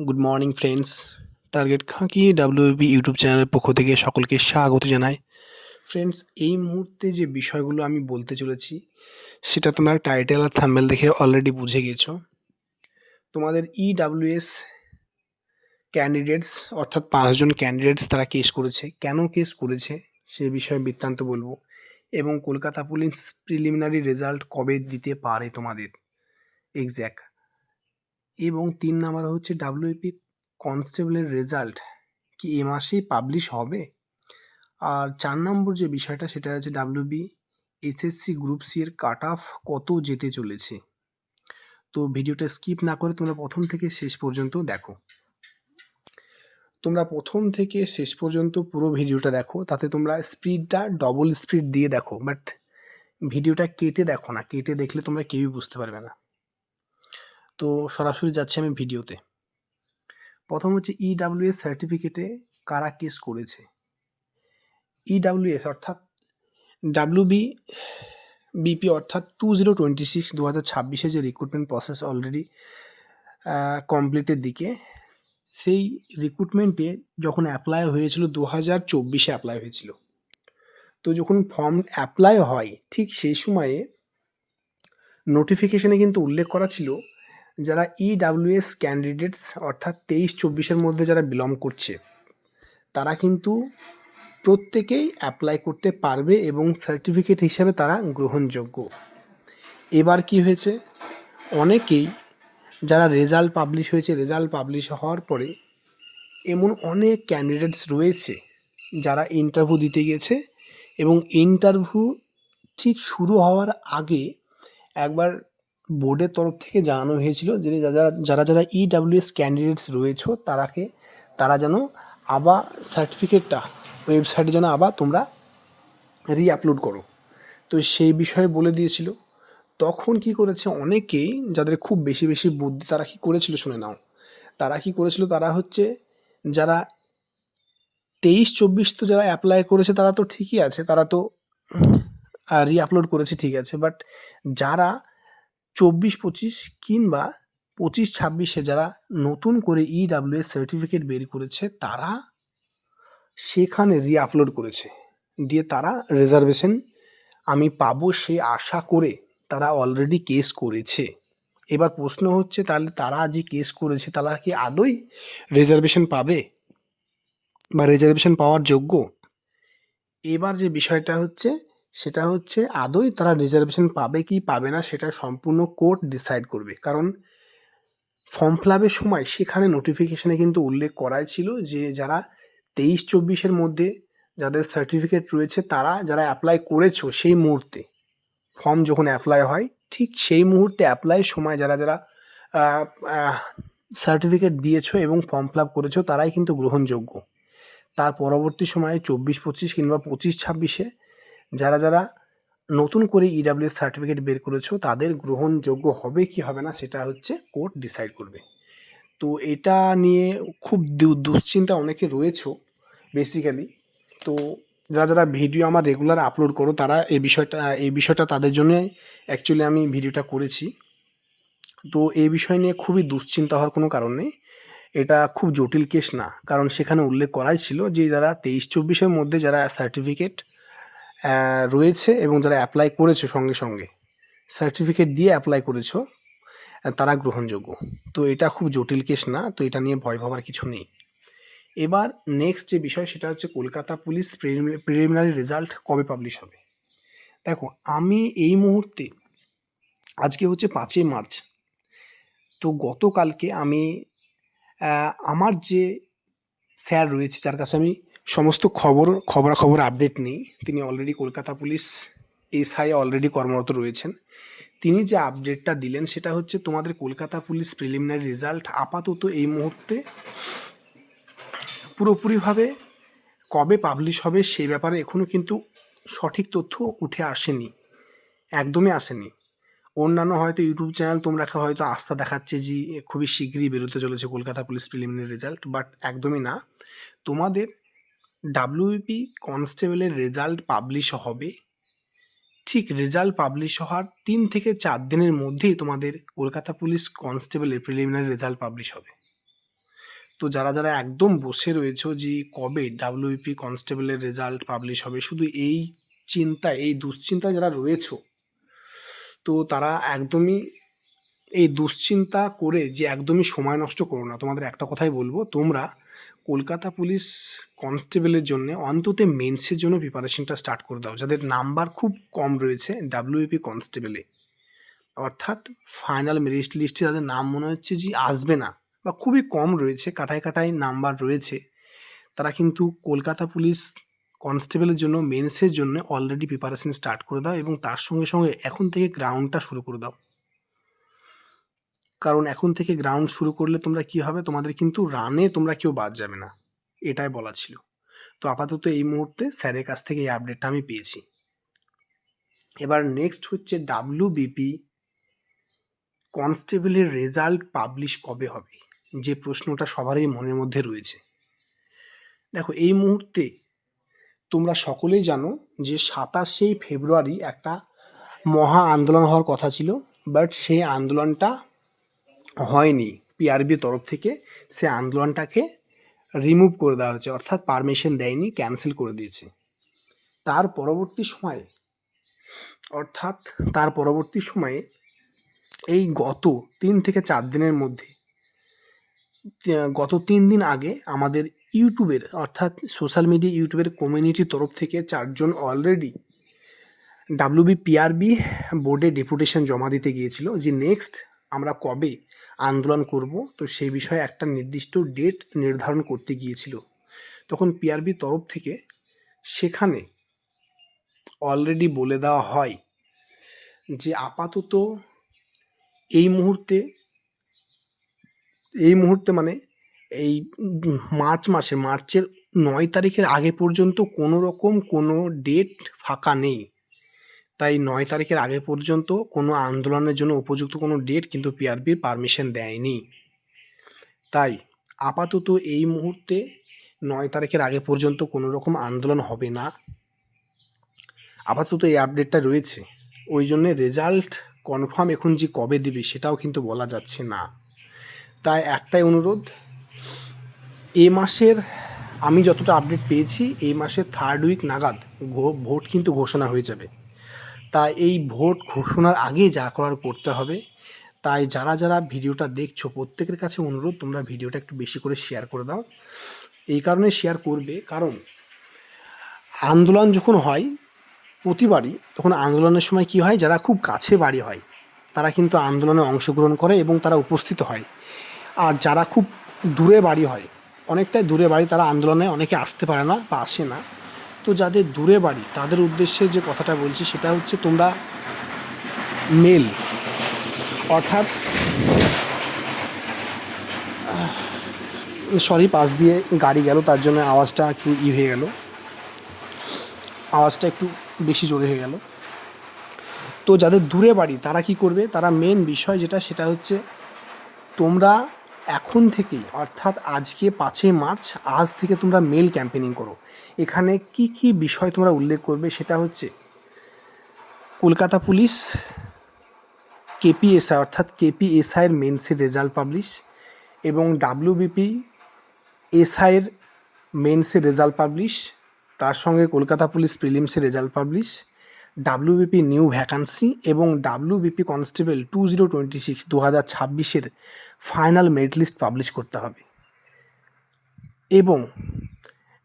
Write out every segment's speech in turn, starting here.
Good morning friends. Target খাঁকি WB YouTube চ্যানেলের পক্ষ থেকে সকলকে স্বাগত জানাই। ফ্রেন্ডস, এই মুহূর্তে যে বিষয়গুলো আমি বলতে চলেছি সেটা তোমরা টাইটেল আর থাম্বনেল দেখে অলরেডি বুঝে গেছো। তোমাদের ইডাব্লিউএস ক্যান্ডিডেটস অর্থাৎ 5 জন ক্যান্ডিডেটস তারা কেস করেছে। কেন কেস করেছে সে বিষয়ে বৃত্তান্ত বলবো, এবং কলকাতা পুলিশ প্রিলিমিনারি রেজাল্ট কবে দিতে পারে তোমাদের এক্স্যাক্ট, এবং 3 নাম্বার হচ্ছে ডাব্লিউপি কনস্টেবলের রেজাল্ট কি এ মাসেই পাবলিশ হবে। আর 4 নম্বর যে বিষয়টা সেটা হচ্ছে ডাব্লিউবি এসএসসি গ্রুপ সি এর কাট অফ কত যেতে চলেছে। তো ভিডিওটা স্কিপ না করে তোমরা প্রথম থেকে শেষ পর্যন্ত দেখো। তোমরা প্রথম থেকে শেষ পর্যন্ত পুরো ভিডিওটা দেখো, তাতে তোমরা স্পিডটা ডবল স্পিড দিয়ে দেখো, বাট ভিডিওটা কেটে দেখো না। কেটে দেখলে তোমরা কেউই বুঝতে পারবে না। তো সরাসরি যাচ্ছি আমি ভিডিওতে। প্রথম হচ্ছে ইডাব্লিউএস সার্টিফিকেটে কারা কেস করেছে। ইডাব্লিউএস অর্থাৎ ডাব্লিউবি বিপি অর্থাৎ 2026 যে রিক্রুটমেন্ট প্রসেস অলরেডি কমপ্লিটের দিকে, সেই রিক্রুটমেন্টে যখন অ্যাপ্লাই হয়েছিল 2024 অ্যাপ্লাই হয়েছিল। তো যখন ফর্ম অ্যাপ্লাই হয় ঠিক সেই সময়ে নোটিফিকেশনে কিন্তু উল্লেখ করা ছিল যারা ইডাব্লিউএস ক্যান্ডিডেটস অর্থাৎ 23-24 মধ্যে যারা বিলং করছে তারা কিন্তু প্রত্যেকেই অ্যাপ্লাই করতে পারবে এবং সার্টিফিকেট হিসাবে তারা গ্রহণযোগ্য। এবার কি হয়েছে, অনেকেই যারা রেজাল্ট পাবলিশ হয়েছে, রেজাল্ট পাবলিশ হওয়ার পরে এমন অনেক ক্যান্ডিডেটস রয়েছে যারা ইন্টারভিউ দিতে গেছে, এবং ইন্টারভিউ ঠিক শুরু হওয়ার আগে একবার বোর্ডের তরফ থেকে জানানো হয়েছিল যে যারা যারা ইডাব্লিউএস ক্যান্ডিডেটস রয়েছে তারা যেন আবার সার্টিফিকেটটা ওয়েবসাইটে যেন আবার তোমরা আপলোড করো। তো সেই বিষয়ে বলে দিয়েছিল। তখন কি করেছে, অনেকেই যাদের খুব বেশি বেশি বুদ্ধি তারা কি করেছিল শুনে নাও। তারা কি করেছিল, তারা হচ্ছে যারা 23-24 তো যারা অ্যাপ্লাই করেছে তারা তো ঠিকই আছে, তারা তো আপলোড করেছে, ঠিক আছে, বাট যারা 24-25 কিংবা 25-26 যারা নতুন করে ইডাব্লিউএস সার্টিফিকেট বের করেছে তারা সেখানে আপলোড করেছে, দিয়ে তারা রিজার্ভেশন আমি পাবো সে আশা করে তারা অলরেডি কেস করেছে। এবার প্রশ্ন হচ্ছে, তাহলে তারা যে কেস করেছে তারা কি আদৌ রিজার্ভেশন পাবে বা রিজার্ভেশন পাওয়ার যোগ্য? এবার যে বিষয়টা হচ্ছে সেটা হচ্ছে আদৌ তারা রিজার্ভেশন পাবে কি পাবে না সেটা সম্পূর্ণ কোর্ট ডিসাইড করবে। কারণ ফর্ম ফিল আপের সময় সেখানে নোটিফিকেশানে কিন্তু উল্লেখ করাই ছিল যে যারা 23-24 মধ্যে যাদের সার্টিফিকেট রয়েছে তারা যারা অ্যাপ্লাই করেছো সেই মুহূর্তে, ফর্ম যখন অ্যাপ্লাই হয় ঠিক সেই মুহূর্তে অ্যাপ্লাইয়ের সময় যারা যারা সার্টিফিকেট দিয়েছো এবং ফর্ম ফিল আপ করেছো তারাই কিন্তু গ্রহণযোগ্য। তার পরবর্তী সময়ে 24-25 কিংবা 25-26 যারা যারা নতুন করে ইডাব্লিউএস সার্টিফিকেট বের করেছো তাদের গ্রহণযোগ্য হবে কি হবে না সেটা হচ্ছে কোর্ট ডিসাইড করবে। তো এটা নিয়ে খুব দুশ্চিন্তা অনেকে রয়েছে বেসিক্যালি। তো যারা যারা ভিডিও আমার রেগুলার আপলোড করো তারা এই বিষয়টা তাদের জন্য অ্যাকচুয়ালি আমি ভিডিওটা করেছি। তো এই বিষয় নিয়ে খুবই দুশ্চিন্তা হওয়ার কোনো কারণ নেই, এটা খুব জটিল কেস না। কারণ সেখানে উল্লেখ করাই ছিল যে যারা 23-24 মধ্যে যারা সার্টিফিকেট রয়েছে এবং যারা অ্যাপ্লাই করেছো সঙ্গে সঙ্গে সার্টিফিকেট দিয়ে অ্যাপ্লাই করেছো তারা গ্রহণযোগ্য। তো এটা খুব জটিল কেস না, তো এটা নিয়ে ভয় পাওয়ার কিছু নেই। এবার নেক্সট যে বিষয় সেটা হচ্ছে কলকাতা পুলিশ প্রিলিমিনারি রেজাল্ট কবে পাবলিশ হবে। দেখো, আমি এই মুহূর্তে আজকে হচ্ছে 5 মার্চ, তো গতকালকে আমি আমার যে স্যার রয়েছে যার কাছে আমি সমস্ত খবরাখবর আপডেট নিই, তিনি already Kolkata police SI already কর্মরত রয়েছেন। তিনি যে আপডেটটা দিলেন সেটা হচ্ছে তোমাদের কলকাতা পুলিশ প্রিলিমিনারি রেজাল্ট আপাতত এই মুহূর্তে পুরোপুরিভাবে কবে পাবলিশ হবে সেই ব্যাপারে এখনও কিন্তু সঠিক তথ্য উঠে আসেনি, একদমই আসেনি। অন্যান্য হয়তো ইউটিউব চ্যানেল তোমরা হয়তো আস্থা দেখাচ্ছে যে খুবই শীঘ্রই বেরোতে চলেছে Kolkata police preliminary result, but একদমই না। তোমাদের ডাব্লিউপি কনস্টেবলের রেজাল্ট পাবলিশ হবে ঠিক রেজাল্ট পাবলিশ হওয়ার 3 থেকে 4 দিনের মধ্যেই তোমাদের কলকাতা পুলিশ কনস্টেবলের প্রিলিমিনারি রেজাল্ট পাবলিশ হবে। তো যারা যারা একদম বসে রয়েছো যে কবে ডাব্লিউবিপি কনস্টেবলের রেজাল্ট পাবলিশ হবে, শুধু এই চিন্তা, এই দুশ্চিন্তায় যারা রয়েছো, তো তারা একদমই এই দুশ্চিন্তা করে যে একদমই সময় নষ্ট করো না। তোমাদের একটা কথাই বলবো, তোমরা কলকাতা পুলিশ কনস্টেবলের জন্য অন্তত মেন্সের জন্য প্রিপারেশনটা স্টার্ট করে দাও, যাদের নাম্বার খুব কম রয়েছে ডাব্লিউবিপি কনস্টেবলে, অর্থাৎ ফাইনাল মেরিট লিস্টে যাদের নাম মনে হচ্ছে যে আসবে না বা খুবই কম রয়েছে, কাটায় কাটায় নাম্বার রয়েছে, তারা কিন্তু কলকাতা পুলিশ কনস্টেবলের জন্য মেন্সের জন্য অলরেডি প্রিপারেশন স্টার্ট করে দাও এবং তার সঙ্গে সঙ্গে এখন থেকে গ্রাউন্ডটা শুরু করে দাও। কারণ এখন থেকে গ্রাউন্ড শুরু করলে তোমরা কি হবে, তোমাদের কিন্তু রানে তোমরা কেউ বাদ যাবে না, এটাই বলা ছিল। তো আপাতত এই মুহূর্তে স্যারের কাছ থেকে এই আপডেটটা আমি পেয়েছি। এবার নেক্সট হচ্ছে ডাব্লিউবিপি কনস্টেবলের রেজাল্ট পাবলিশ কবে হবে, যে প্রশ্নটা সবারই মনের মধ্যে রয়েছে। দেখো, এই মুহূর্তে তোমরা সকলেই জানো যে 27শে ফেব্রুয়ারি একটা মহা আন্দোলন হওয়ার কথা ছিল, বাট সেই আন্দোলনটা হয়নি। পিআরবির তরফ থেকে সে আন্দোলনটাকে রিমুভ করে দেওয়া হয়েছে, অর্থাৎ পারমিশন দেয়নি, ক্যান্সেল করে দিয়েছে। তার পরবর্তী সময়ে এই গত 3 থেকে 4 দিনের মধ্যে, গত 3 দিন আগে আমাদের ইউটিউবের, অর্থাৎ সোশ্যাল মিডিয়া ইউটিউবের কমিউনিটির তরফ থেকে 4 জন অলরেডি পিআরবি বোর্ডে ডেপুটেশন জমা দিতে গিয়েছিল যে নেক্সট আমরা কবে আন্দোলন করব, তো সেই বিষয়ে একটা নির্দিষ্ট ডেট নির্ধারণ করতে গিয়েছিল। তখন পিআরবির তরফ থেকে সেখানে অলরেডি বলে দেওয়া হয় যে আপাতত এই মুহূর্তে মানে এই মার্চের 9 তারিখের আগে পর্যন্ত কোনো রকম কোনো ডেট ফাঁকা নেই। তাই 9 তারিখের আগে পর্যন্ত কোনো আন্দোলনের জন্য উপযুক্ত কোনো ডেট কিন্তু পিআরবির পারমিশন দেয়নি। তাই আপাতত এই মুহূর্তে 9 তারিখের আগে পর্যন্ত কোনো রকম আন্দোলন হবে না, আপাতত এই আপডেটটা রয়েছে। ওই জন্যে রেজাল্ট কনফার্ম এখন যে কবে দেবে সেটাও কিন্তু বলা যাচ্ছে না। তাই একটাই অনুরোধ, এই মাসের, আমি যতটা আপডেট পেয়েছি, এই মাসের 3rd উইক নাগাদ ভোট কিন্তু ঘোষণা হয়ে যাবে। তাই এই ভোট ঘোষণার আগে যা করার করতে হবে। তাই যারা যারা ভিডিওটা দেখছো প্রত্যেকের কাছে অনুরোধ, তোমরা ভিডিওটা একটু বেশি করে শেয়ার করে দাও। এই কারণে শেয়ার করবে, কারণ আন্দোলন যখন হয় প্রতিবারই, তখন আন্দোলনের সময় কি হয়, যারা খুব কাছে বাড়ি হয় তারা কিন্তু আন্দোলনে অংশগ্রহণ করে এবং তারা উপস্থিত হয়। আর যারা খুব দূরে বাড়ি হয়, অনেকটাই দূরে বাড়ি, তারা আন্দোলনে অনেকে আসতে পারে না বা আসে না। তো যাদের দূরে বাড়ি তাদের উদ্দেশ্যে যে কথাটা বলছি সেটা হচ্ছে, তোমরা মেল, অর্থাৎ পাশ দিয়ে গাড়ি গেল, তার জন্য আওয়াজটা একটু হয়ে গেল, আওয়াজটা একটু বেশি জোরে হয়ে গেল। তো যাদের দূরে বাড়ি তারা কি করবে, তারা মেন বিষয় যেটা সেটা হচ্ছে, তোমরা এখন থেকেই, অর্থাৎ আজকে 5 মার্চ, আজ থেকে তোমরা মেল ক্যাম্পেনিং করো। এখানে কি কি বিষয় তোমরা উল্লেখ করবে সেটা হচ্ছে, কলকাতা পুলিশ কেপিএসআই, অর্থাৎ কেপিএসআইয়ের মেন্সের রেজাল্ট পাবলিশ, এবং ডাব্লিউবিপি এসআইয়ের মেন্সের রেজাল্ট পাবলিশ, তার সঙ্গে কলকাতা পুলিশ প্রিলিমসের result publish, WBP new vacancy এবং ডাব্লিউবিপি কনস্টেবল 2026 2026-এর ফাইনাল মেরিট লিস্ট পাবলিশ করতে হবে। এবং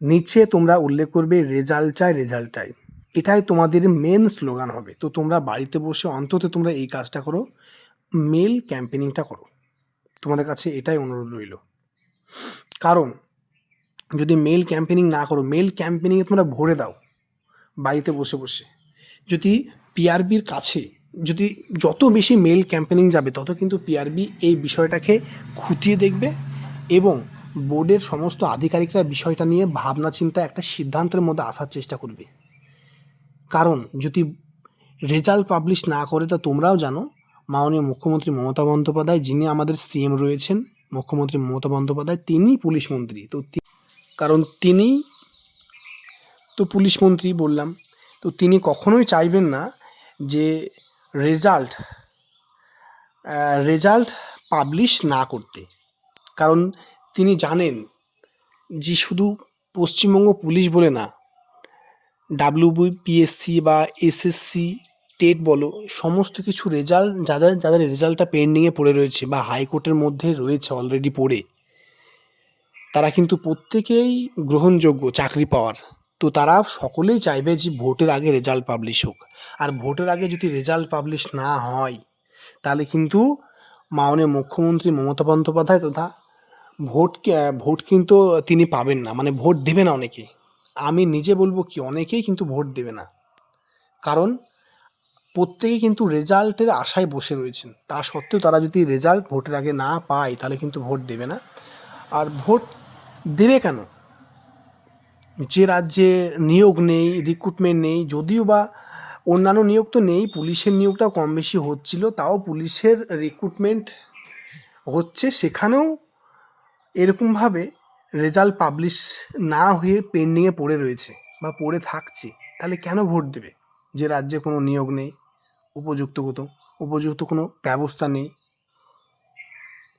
নিচে তোমরা উল্লেখ করবে রেজাল্ট চাই, এটাই তোমাদের মেন স্লোগান হবে। তো তোমরা বাড়িতে বসে অন্তত তোমরা এই কাজটা করো, মেল ক্যাম্পেনিংটা করো, তোমাদের কাছে এটাই অনুরোধ রইল। কারণ যদি মেল ক্যাম্পেনিং না করো, মেল ক্যাম্পেনিংয়ে তোমরা ভরে দাও বাড়িতে বসে বসে, যদি পিআরবির কাছে যদি যত বেশি মেল ক্যাম্পেনিং যাবে, তত কিন্তু পিআরবি এই বিষয়টাকে খুঁটিয়ে দেখবে এবং বোর্ডের সমস্ত আধিকারিকরা বিষয়টা নিয়ে ভাবনা চিন্তা একটা সিদ্ধান্তের মধ্যে আসার চেষ্টা করবে। কারণ যদি রেজাল্ট পাবলিশ না করে, তা তোমরাও জানো মাননীয় মুখ্যমন্ত্রী মমতা বন্দ্যোপাধ্যায়, যিনি আমাদের সিএম রয়েছেন, মুখ্যমন্ত্রী মমতা বন্দ্যোপাধ্যায়, তিনি পুলিশ মন্ত্রী। তো কারণ তিনি তো পুলিশ মন্ত্রী বললাম, তো তিনি কখনোই চাইবেন না যে রেজাল্ট পাবলিশ না করতে। কারণ তিনি জানেন যে শুধু পশ্চিমবঙ্গ পুলিশ বলে না, ডাব্লিউবিপিএসসি বা এসএসসি টেট বলো, সমস্ত কিছু রেজাল্ট যাদের যাদের রেজাল্টটা পেন্ডিংয়ে পড়ে রয়েছে বা হাইকোর্টের মধ্যে রয়েছে অলরেডি পড়ে, তারা কিন্তু প্রত্যেকেই গ্রহণযোগ্য চাকরি পাওয়ার। তো তারা সকলেই চাইবে যে ভোটের আগে রেজাল্ট পাবলিশ হোক। আর ভোটের আগে যদি রেজাল্ট পাবলিশ না হয়, তাহলে কিন্তু মাননীয় মুখ্যমন্ত্রী মমতা বন্দ্যোপাধ্যায় তথা ভোট কিন্তু তিনি পাবেন না, মানে ভোট দেবে না অনেকে। আমি নিজে বলবো কি, অনেকেই কিন্তু ভোট দেবে না, কারণ প্রত্যেকেই কিন্তু রেজাল্টের আশায় বসে রয়েছেন। তা সত্ত্বেও তারা যদি রেজাল্ট ভোটের আগে না পায়, তাহলে কিন্তু ভোট দেবে না। আর ভোট দেবে কেন? যে রাজ্যে নিয়োগ নেই, রিক্রুটমেন্ট নেই, যদিও বা অন্যান্য নিয়োগ তো নেই, পুলিশের নিয়োগটাও কম বেশি হচ্ছিল, তাও পুলিশের রিক্রুটমেন্ট হচ্ছে, সেখানেও এরকমভাবে রেজাল্ট পাবলিশ না হয়ে পেন্ডিংয়ে পড়ে রয়েছে বা পড়ে থাকছে। তাহলে কেন ভোট দেবে যে রাজ্যে কোনো নিয়োগ নেই, উপযুক্ত কোনো ব্যবস্থা নেই?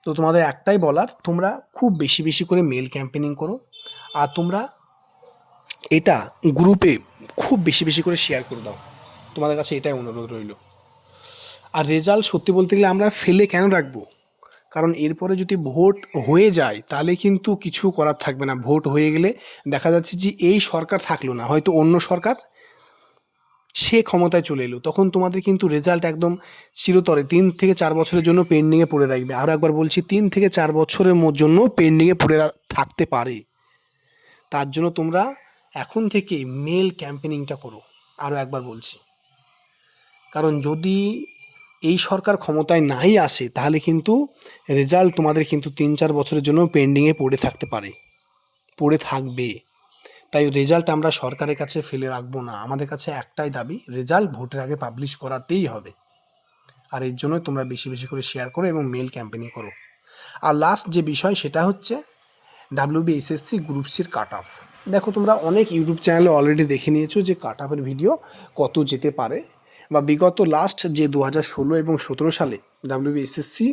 তো তোমাদের একটাই বলার, তোমরা খুব বেশি বেশি করে মেল ক্যাম্পেনিং করো, আর তোমরা এটা গ্রুপে খুব বেশি বেশি করে শেয়ার করে দাও। তোমাদের কাছে এটাই অনুরোধ রইল। আর রেজাল্ট সত্যি বলতে গেলে আমরা ফেলে কেন রাখবো? কারণ এরপরে যদি ভোট হয়ে যায়, তাহলে কিন্তু কিছু করার থাকবে না। ভোট হয়ে গেলে দেখা যাচ্ছে যে এই সরকার থাকলো না, হয়তো অন্য সরকার সে ক্ষমতায় চলে এলো, তখন তোমাদের কিন্তু রেজাল্ট একদম চিরতরে 3 থেকে 4 বছরের জন্য পেন্ডিংয়ে পড়ে রাখবে। আরও একবার বলছি, 3 থেকে 4 বছরের জন্য পেন্ডিংয়ে পড়ে থাকতে পারে। তার জন্য তোমরা এখন থেকে মেল ক্যাম্পেনিংটা করো, আরও একবার বলছি। কারণ যদি এই সরকার ক্ষমতায় নাই আসে, তাহলে কিন্তু রেজাল্ট তোমাদের কিন্তু 3-4 বছরের জন্য পেন্ডিংয়ে পড়ে থাকতে পারে, পড়ে থাকবে। তাই রেজাল্ট আমরা সরকারের কাছে ফেলে রাখবো না। আমাদের কাছে একটাই দাবি, রেজাল্ট ভোটের আগে পাবলিশ করাতেই হবে। আর এর জন্য তোমরা বেশি বেশি করে শেয়ার করো এবং মেল ক্যাম্পেনিং করো। আর লাস্ট যে বিষয়, সেটা হচ্ছে ডাব্লিউবিএসএসসি গ্রুপ সির কাট অফ। দেখো, তোমরা অনেক ইউটিউব চ্যানেলে অলরেডি দেখে নিয়েছো যে কাট অফের ভিডিও কত যেতে পারে, বা বিগত লাস্ট যে 2016 এবং 17 সালে ডাব্লিউবিএসএসসি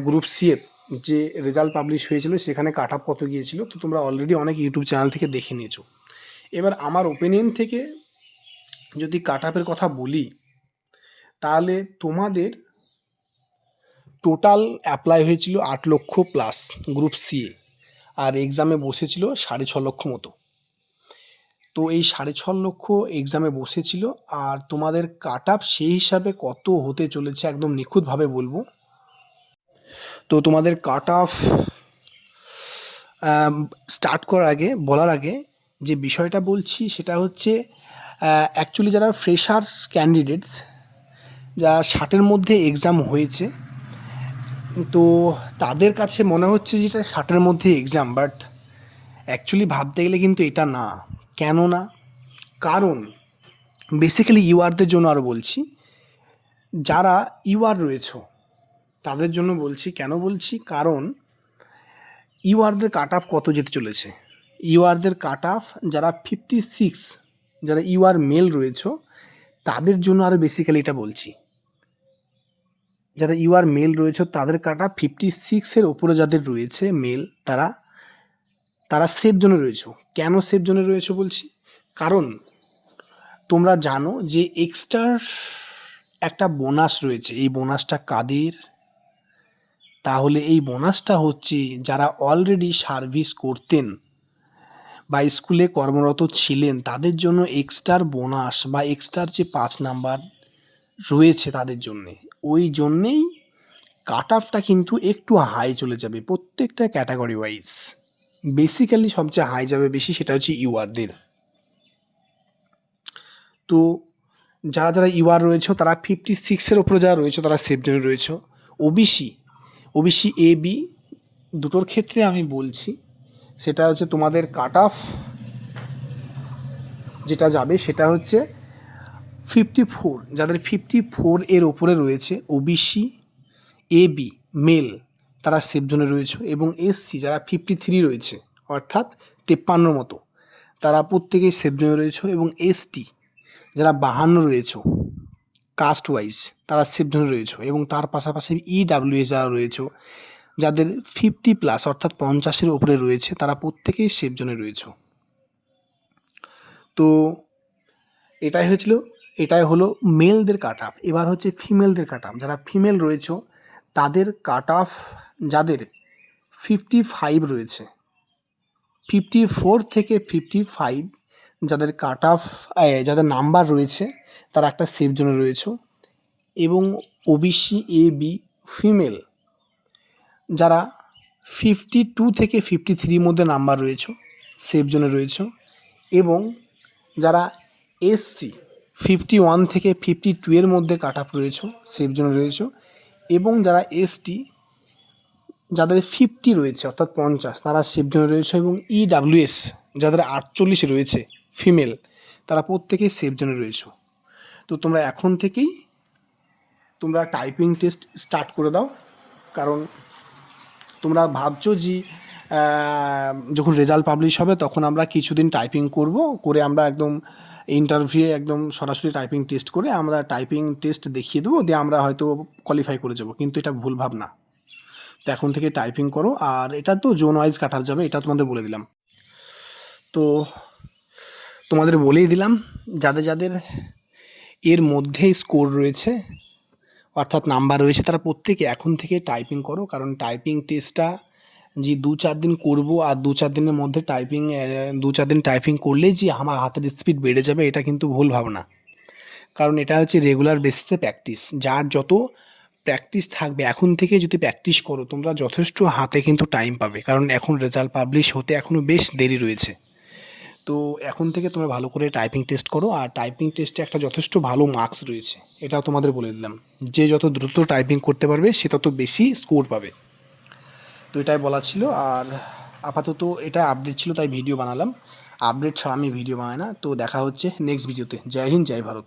গ্রুপ সি এর যে রেজাল্ট পাবলিশ হয়েছিল, সেখানে কাট অফ কত গিয়েছিল, তো তোমরা অলরেডি অনেক ইউটিউব চ্যানেল থেকে দেখে নিয়েছো। এবার আমার ওপিনিয়ন থেকে যদি কাট অফের কথা বলি, তাহলে তোমাদের টোটাল অ্যাপ্লাই হয়েছিল 8 লক্ষ প্লাস গ্রুপ সি এ, আর এক্সামে বসেছিল 6.5 লক্ষ মতো। তো এই 6.5 লক্ষ এক্সামে বসেছিল, আর তোমাদের কাট অফ সেই হিসাবে কত হতে চলেছে একদম নিখুঁতভাবে বলবো। তো তোমাদের কাট অফ স্টার্ট করার আগে, বলার আগে যে বিষয়টা বলছি, সেটা হচ্ছে অ্যাকচুয়ালি যারা ফ্রেশার্স ক্যান্ডিডেটস, যা 60-এর মধ্যে এক্সাম হয়েছে, তো তাদের কাছে মনে হচ্ছে যে এটা 60-এর মধ্যে এক্সাম, বাট অ্যাকচুয়ালি ভাবতে গেলে কিন্তু এটা না। কেন না? কারণ বেসিক্যালি ইউআরদের জন্য আরও বলছি, যারা ইউআর রয়েছে তাদের জন্য বলছি। কেন বলছি? কারণ ইউআরদের কাট অফ কত যেতে চলেছে। ইউআরদের কাট অফ যারা 56, যারা ইউআর মেল রয়েছে তাদের জন্য আরও বেসিক্যালি এটা বলছি, যারা ইউআর মেল রয়েছে তাদের কাট অফ 56-এর ওপরে যাদের রয়েছে মেল, তারা সেফ জোনে রয়েছে। কেন সেফ জোনে রয়েছে বলছি? কারণ তোমরা জানো যে এক্সট্রার একটা বোনাস রয়েছে। এই বোনাসটা কাদের? তাহলে এই বোনাসটা হচ্ছে যারা অলরেডি সার্ভিস করতেন বা স্কুলে কর্মরত ছিলেন, তাদের জন্য এক্সট্রার বোনাস বা এক্সট্রার যে 5 নাম্বার রয়েছে তাদের জন্যে। ওই জন্যেই কাট অফটা কিন্তু একটু হাই চলে যাবে প্রত্যেকটা ক্যাটাগরি ওয়াইজ। বেসিক্যালি সবচেয়ে হাই যাবে বেশি, সেটা হচ্ছে ইউআরদের। তো যারা যারা ইউআর রয়েছে তারা 56-এর ওপরে যারা রয়েছে তারা সেফ জোনে রয়েছে। ওবিসি এ বি দুটোর ক্ষেত্রে আমি বলছি, সেটা হচ্ছে তোমাদের কাট অফ যেটা যাবে সেটা হচ্ছে 54। যাদের 54 এর ওপরে রয়েছে ওবিসি এ বি মেল, তারা সেফ জোনে রয়েছে। এবং এসসি যারা 53 রয়েছে, অর্থাৎ 53 মতো, তারা প্রত্যেকেই সেফ জোনে রয়েছে। এবং এসটি যারা 52 রয়েছে কাস্ট ওয়াইজ, তারা সেফ জোনে রয়েছে। এবং তার পাশাপাশি ইডাব্লিউএস যারা রয়েছে, যাদের 50+ অর্থাৎ 50-এর ওপরে রয়েছে তারা প্রত্যেকেই সেফ জোনে রয়েছে। তো এটাই হলো মেলদের কাট অফ। এবার হচ্ছে ফিমেলদের কাট অফ। যারা ফিমেল রয়েছে তাদের কাট অফ, যাদের 55 রয়েছে, 54 থেকে 55 যাদের কাট অফ, যাদের নাম্বার রয়েছে তারা একটা সেফ জোনে রয়েছে। এবং ওবিসি এবি ফিমেল যারা 52 থেকে 53 মধ্যে নাম্বার রয়েছে সেফ জোনে রয়েছে। এবং যারা এসসি 51 থেকে 52 এর মধ্যে কাট অফ রয়েছে সেফ জোনে রয়েছে। এবং যারা এসটি যাদের 50 রয়েছে অর্থাৎ 50 তারা সেফ জোনে রয়েছে। এবং ইডাব্লিউএস যাদের 48 রয়েছে ফিমেল তারা প্রত্যেকেই সেফ জোনে রয়েছে। তো তোমরা এখন থেকেই তোমরা টাইপিং টেস্ট স্টার্ট করে দাও, কারণ তোমরা ভাবছো যে যখন রেজাল্ট পাবলিশ হবে তখন আমরা কিছুদিন টাইপিং করে আমরা একদম ইন্টারভিউ একদম সরাসরি টাইপিং টেস্ট করে আমরা টাইপিং টেস্ট দেখিয়ে দেবো, দিয়ে আমরা হয়তো কোয়ালিফাই করে যাব। কিন্তু এটা ভুল ভাবনা। তো এখন থেকে টাইপিং করো। আর এটা তো জোন ওয়াইজ কাটা যাবে, এটা তোমাদের বলে দিলাম। তো তোমাদের বলেই দিলাম যাদের যাদের এর মধ্যে স্কোর রয়েছে অর্থাৎ নাম্বার রয়েছে তারা প্রত্যেকে এখন থেকে টাইপিং করো, কারণ টাইপিং টেস্টটা যে 2-4 দিন করবো আর 2-4 দিনের মধ্যে 2-4 দিন টাইপিং করলেই যে আমার হাতের স্পিড বেড়ে যাবে এটা কিন্তু ভুল ভাবনা। কারণ এটা হচ্ছে রেগুলার বেসিসে প্র্যাকটিস। যার যত প্র্যাকটিস থাকবে এখন থেকে যদি প্র্যাকটিস করো তোমরা যথেষ্ট হাতে কিন্তু টাইম পাবে, কারণ এখন রেজাল্ট পাবলিশ হতে এখনও বেশ দেরি রয়েছে। তো এখন থেকে তোমরা ভালো করে টাইপিং টেস্ট করো। আর টাইপিং টেস্টে একটা যথেষ্ট ভালো মার্কস রয়েছে, এটাও তোমাদের বলে দিলাম। যে যত দ্রুত টাইপিং করতে পারবে সে তত বেশি স্কোর পাবে। তো এটাই বলা ছিল। আর আপাতত এটা আপডেট ছিল তাই ভিডিও বানালাম। আপডেট ছাড়া আমি ভিডিও বানাই না। তো দেখা হচ্ছে নেক্সট ভিডিওতে। জয় হিন্দ, জয় ভারত।